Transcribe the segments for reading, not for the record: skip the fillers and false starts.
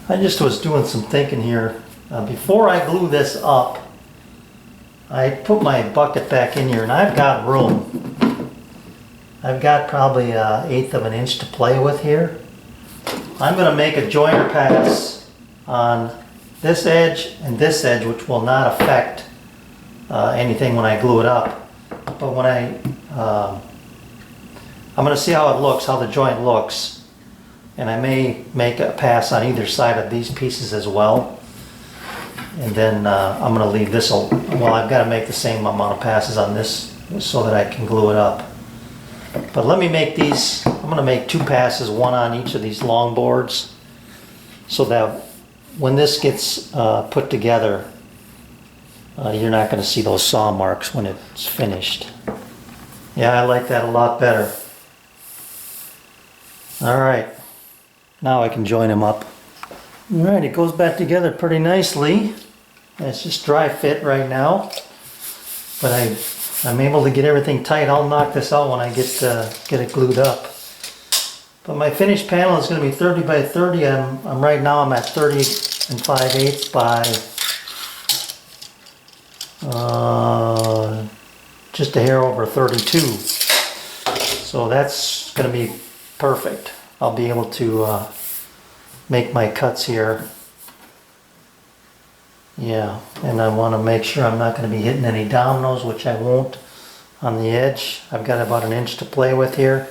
I just was doing some thinking here. Before I glue this up, I put my bucket back in here and I've got room. I've got probably 1/8 of an inch to play with here. I'm going to make a joiner pass on this edge and this edge, which will not affect anything when I glue it up. But when I'm going to see how it looks, how the joint looks. And I may make a pass on either side of these pieces as well. And then I'm going to leave this, well, I've got to make the same amount of passes on this so that I can glue it up. But let me make these, I'm going to make 2 passes, one on each of these long boards, so that when this gets put together, you're not going to see those saw marks when it's finished. Yeah, I like that a lot better. All right, now I can join them up. All right, it goes back together pretty nicely. It's just dry fit right now, but I'm able to get everything tight. I'll knock this out when I get it glued up. But my finished panel is going to be 30 by 30. Right now I'm at 30 5/8 by just a hair over 32. So that's going to be perfect. I'll be able to make my cuts here. Yeah, and I want to make sure I'm not going to be hitting any dominoes, which I won't on the edge. I've got about 1 inch to play with here.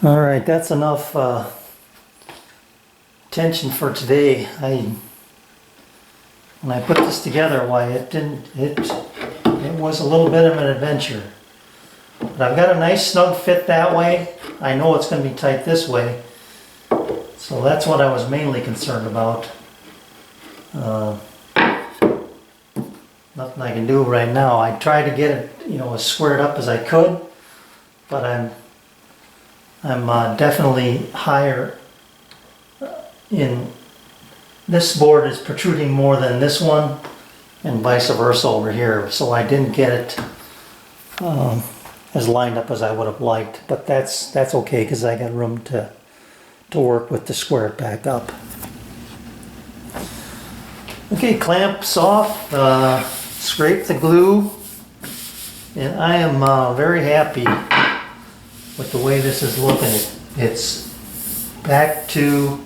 All right, that's enough tension for today. When I put this together, why it was a little bit of an adventure. But I've got a nice snug fit that way. I know it's going to be tight this way. So that's what I was mainly concerned about. Nothing I can do right now. I tried to get it, as squared up as I could, but I'm definitely higher in this board is protruding more than this one, and vice versa over here. So I didn't get it as lined up as I would have liked, but that's okay because I got room to work with to square it back up. Okay, clamps off, scrape the glue, and I am very happy with the way this is looking. It's back to,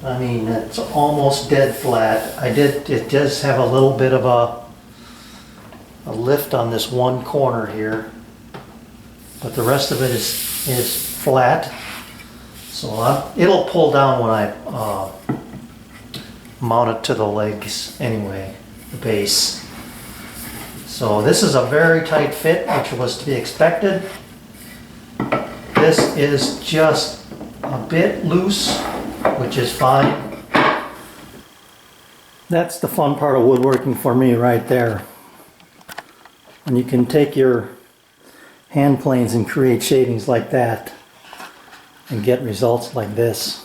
it's almost dead flat. It does have a little bit of a lift on this one corner here, but the rest of it is flat. So it'll pull down when I mount it to the legs anyway, the base. So this is a very tight fit, which was to be expected. This is just a bit loose, which is fine. That's the fun part of woodworking for me right there. When you can take your hand planes and create shavings like that and get results like this.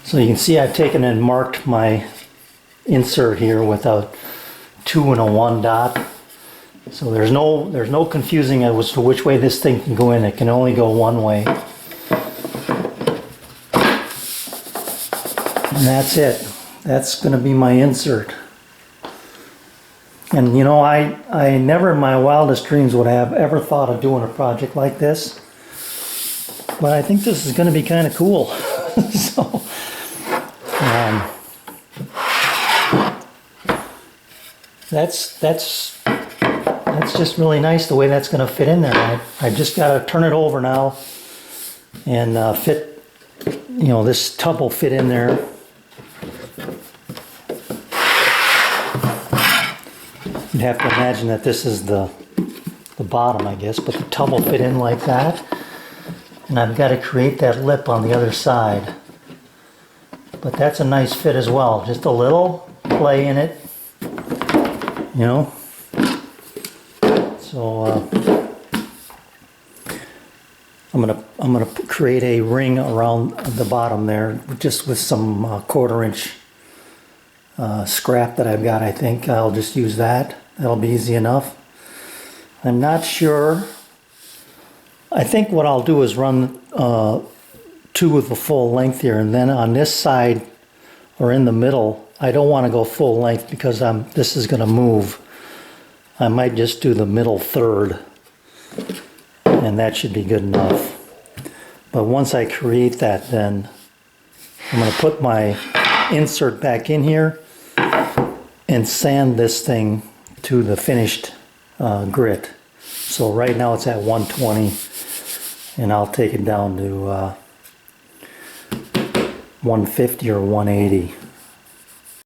So you can see I've taken and marked my insert here with a 2 and a 1 dot. So there's no confusing as to which way this thing can go in. It can only go one way. And that's it. That's going to be my insert. And I never in my wildest dreams would have ever thought of doing a project like this. But I think this is going to be kind of cool. So that's just really nice the way that's going to fit in there. I just got to turn it over now and fit, this tub will fit in there. You'd have to imagine that this is the bottom, I guess, but the tub will fit in like that. And I've got to create that lip on the other side. But that's a nice fit as well. Just a little play in it, So I'm gonna create a ring around the bottom there, just with some 1/4 inch scrap that I've got. I think I'll just use that. That'll be easy enough. I'm not sure. I think what I'll do is run 2 with the full length here, and then on this side or in the middle, I don't want to go full length because this is going to move. I might just do the middle third, and that should be good enough. But once I create that, then I'm going to put my insert back in here and sand this thing to the finished grit. So right now it's at 120, and I'll take it down to 150 or 180.